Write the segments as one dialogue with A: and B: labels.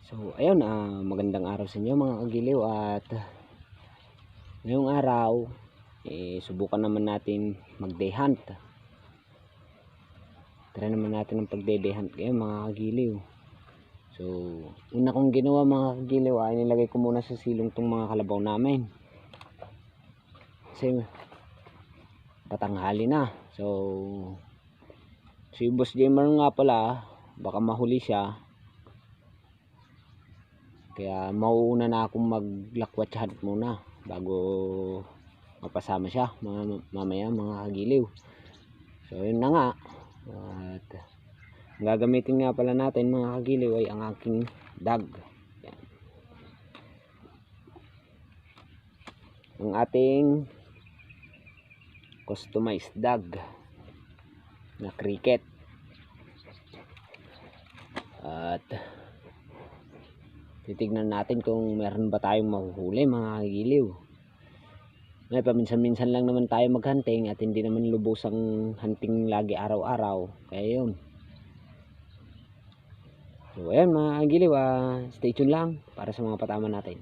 A: So ayun, magandang araw sa inyo mga kagiliw. At ngayong araw subukan naman natin mag day hunt. Try naman natin ang pag day hunt ngayon mga kagiliw. So una kong ginawa mga kagiliw ay nilagay ko muna sa silong tong mga kalabaw namin, kasi patanghali na. So si Boss Gamer nga pala, baka mahuli siya, kaya mauuna na akong maglakwatsahan muna bago mapasama siya mamaya mga kagiliw. So yun na nga, at gagamitin nga pala natin mga kagiliw ay ang aking dag. Yan. Ang ating customized dag na cricket. At titignan natin kung meron ba tayong mahuhuli mga kagiliw. May paminsan-minsan lang naman tayo maghunting at hindi naman lubos ang hunting lagi araw-araw, kaya yun. So ayan mga kagiliw, stay tuned lang para sa mga patama natin.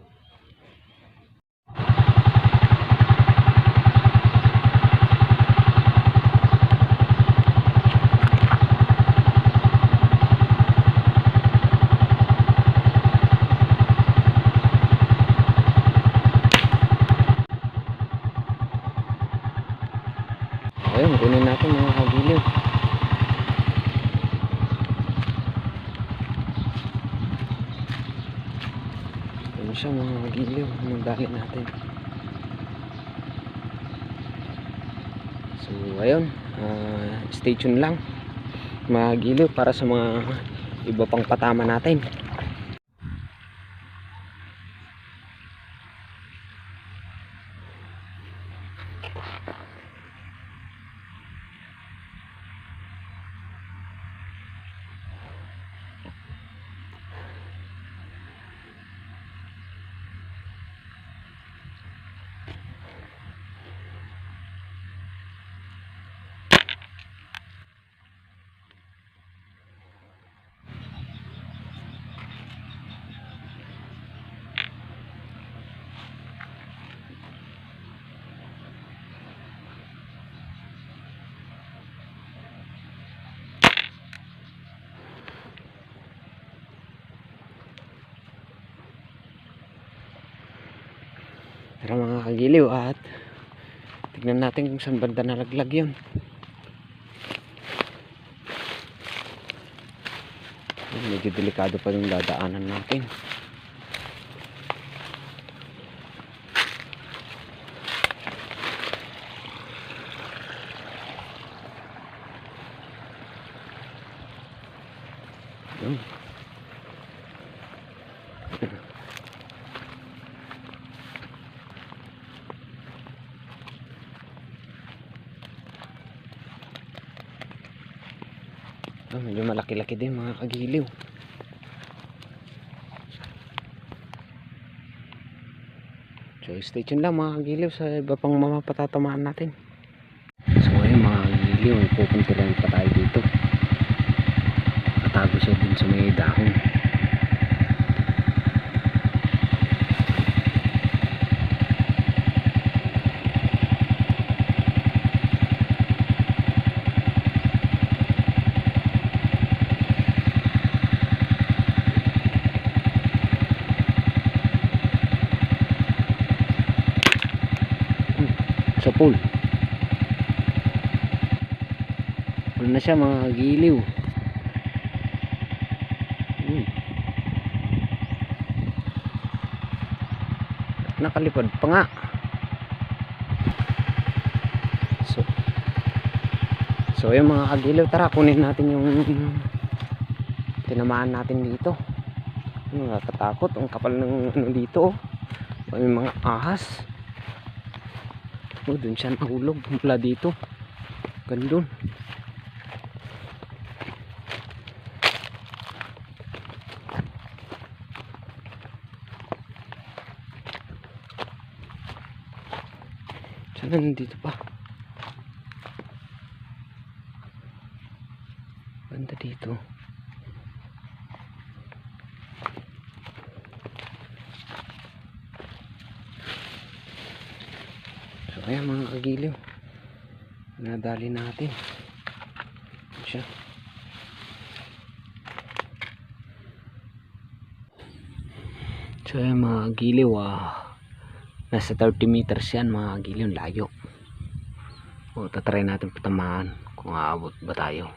A: Ayun, kunin natin mga kagiliw. Ano siya mga kagiliw, anong dali natin. So ayun, stay tuned lang mga kagiliw para sa mga iba pang patama natin. Tara mga kagiliw, at tignan natin kung saan banda nalaglag yun. Medyo delikado pa yung dadaanan natin. Yun. Medyo malaki-laki din mga kagiliw. So stay tuned lang mga kagiliw sa iba pang mapatatamaan natin. So ngayon mga kagiliw, pupuntilan pa tayo dito. Natago siya din sa may dahon. Sa pool na siya mga kagiliw. Nakalipad pa nga. So yung mga kagiliw, tara kunin natin yung tinamaan natin dito. Nakakatakot ang kapal ng ano dito. May mga ahas. Dun siya nahulog mula dito. Gandun. Sana nandito pa. Banda dito. Ayan mga kagiliw, nadali natin siya. So ayan mga kagiliw, nasa 30 meters yan mga kagiliw, layo. O tatry natin patamaan kung aabot ba tayo.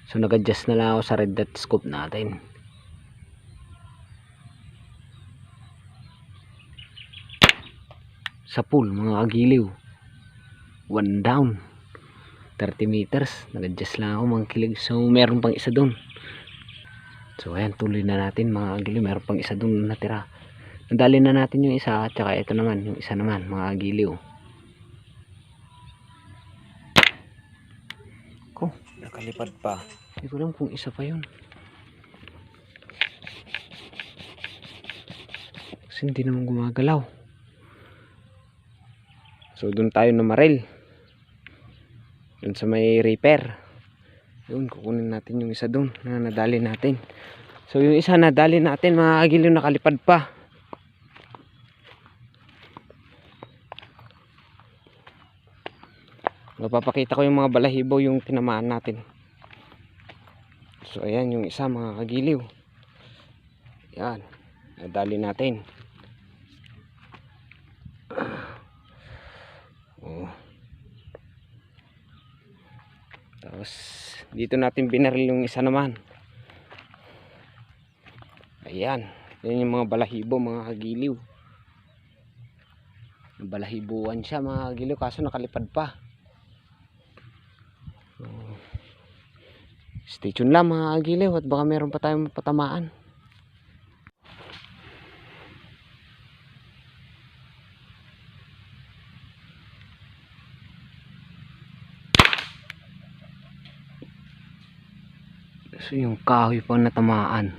A: So nag-adjust na lang ako sa red dot scope natin. Sa pool mga kagiliw, 1 down, 30 meters. Nag-adjust lang ako mga kilig. So meron pang isa dun. So ayan, tuloy na natin mga kagiliw. Meron pang isa dun natira. Nadali na natin yung isa. At saka ito naman, yung isa naman mga kagiliw. Ko, nakalipad pa. Hindi ko alam kung isa pa yun. Kasi hindi naman gumagalaw. So doon tayo namaril. Doon sa may repair. Doon kukunin natin yung isa doon na nadali natin. So yung isa nadali natin mga kagiliw, nakalipad pa. Mapapakita ko yung mga balahibo yung tinamaan natin. So ayan yung isa mga kagiliw. Yan, nadali natin. Tapos dito natin binaril yung isa naman. Ayan, yan yung mga balahibo mga kagiliw. Balahibuan siya mga kagiliw, kaso nakalipad pa. So, stay tuned lang mga kagiliw at baka meron pa tayong patamaan. So yung kahoy pa natamaan.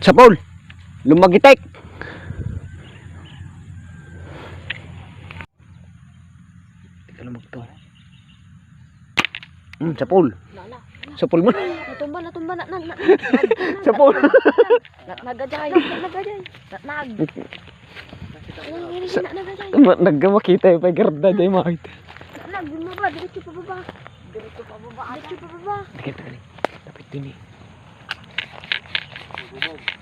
A: Sa Paul, lumagitek. Teka lang magto. Sa Paul. Sa Paul mo.
B: Natumba na.
A: Sa Paul.
B: Nagajay.
A: Nagmakita yung pagkarda dyan makita.
B: Bumaba, diretso pa baba.
A: Dikit. Tapit din eh.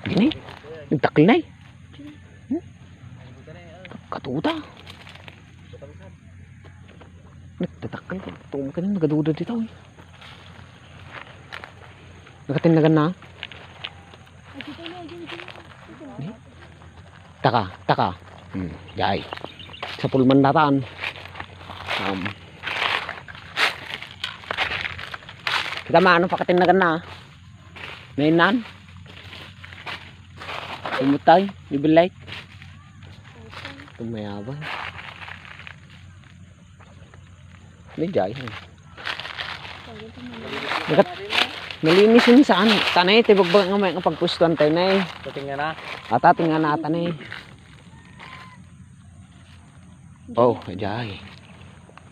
A: Ini, nagtakil na eh. Katuta. Nagtatakil ka. Tumag ka na, nagaduda dito eh. Nakatinlagan na. Taka. Jay. Sa pulman nataan. Kita maano pa katinlagan na. Mainan. Umutay, bibilay. Tumayabang. May jay. Nalinis yun saan. Tanay, tibagbag nga may pagpustuan tayo na eh.
C: Tatingan na.
A: Atatingan na tanay. Oh, jay.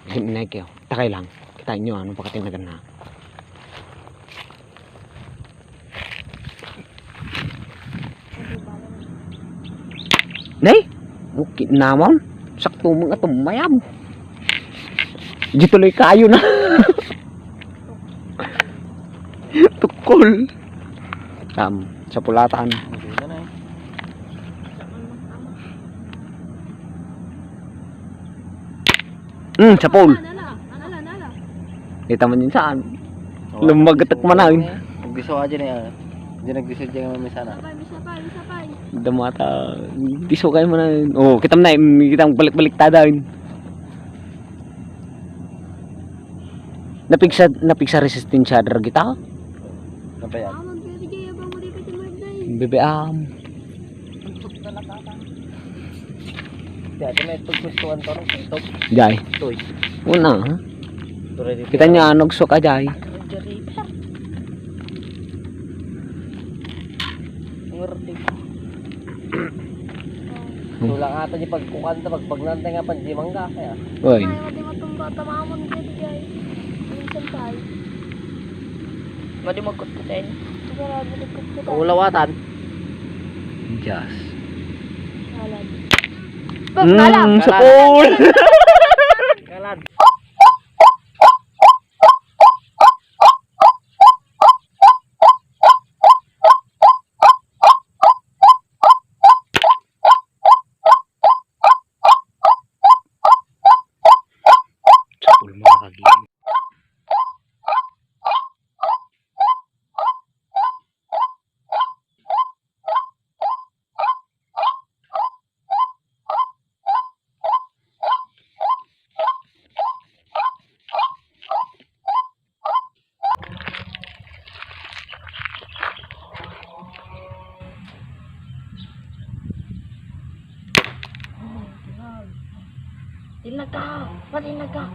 A: Ginay kayo. Takay lang. Kitain nyo ano pa katinagan na. Nay, bukit naman. Sakto mga tumayab. Di tuloy kayo na. Tukol. Sa pulatan. Sa pool.
B: Nala.
A: Dito man yun saan. Lumagatak manawin.
C: Nagdiso ka dyan eh. Hindi nagdiso dyan yung misana.
B: Misapay.
A: Damata. Diso kayo man na. Oh, kitam na. Kitang balik-balik tadawin. Napigsa resistensya dar kita.
C: Ano pa yan?
A: BBM.
C: Dati may pagpustuan to rin.
A: Jay.
C: Toy.
A: Una. Kita niya nagso ka jay.
C: Tulak ata di pagkukanta, pagpagnantay nga pa, di mangga. Kaya.
A: Uy.
B: Ay, mati matumba. Tamamon dito guys. Minsan tayo. Madi magkutkutin. Sarado magkutkutin.
C: Ulawatan.
A: Diyas.
B: Halad. Bag, nalang.
A: Sa pool!
C: Kalad.
A: Sa pool mga kagiliw.
B: Tinaga. Matinaga.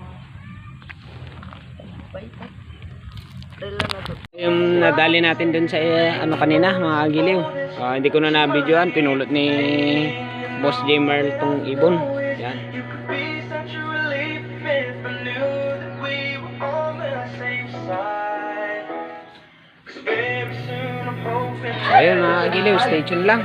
A: Yung nadali natin dun sa ano kanina, mga kagiliw. Hindi ko na na-videoan, pinulot ni Boss J Merl tong ibon. Yan. So ayun mga kagiliw, stay tuned lang.